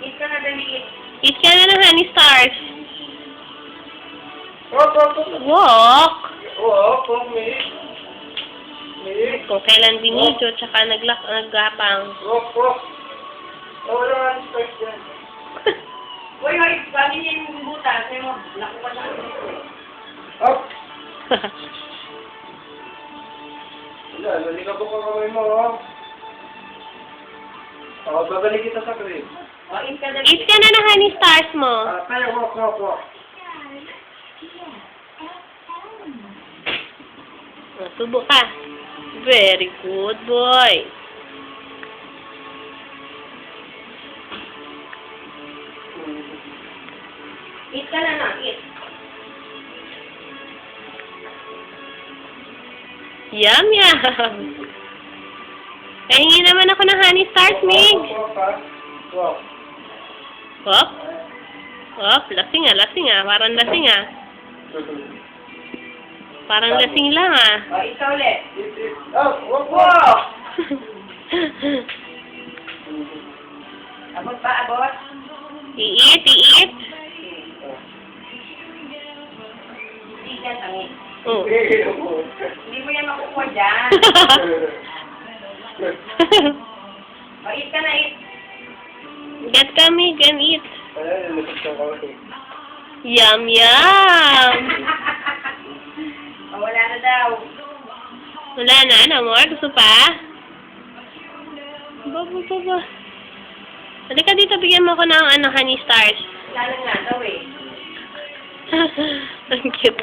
Eat ka na, dali. Eat ka na ng honey stars. Walk. Walk. Walk, me. Kung kailan binidyo, tsaka naggapang. Walk. Wala nga ang start dyan. Hoy, bagay niya yung butas. Sabi mo, naku pa siya. Up! Wala, naligaw ko kamay mo, oh. Babalik kita sa crib. O, eat ka, dali. Eat ka na ng honey stars mo. Tayo, walk. Tubo ka. Very good boy. Eat ka na, eat. Yum. Pahingi naman ako ng honey stars, Mig. Walk. Hop. Lasing ah. Parang lasing ah. Parang lasing lang ah. O, eat ka ulit. Eat. Walk. Wow! Abot ba, abot? Iit. Eat yan, tangi. Oh. Hindi mo yan makukuha dyan. O, eat ka na, eat. Get ka, Mig, and eat. Ayan, nilipit ko kami. Yum. O, wala na daw. Wala na, ano more? Gusto pa? Ba. Halika dito, bigyan mo ako ng honey stars. Wala na nga daw eh. Ang cute.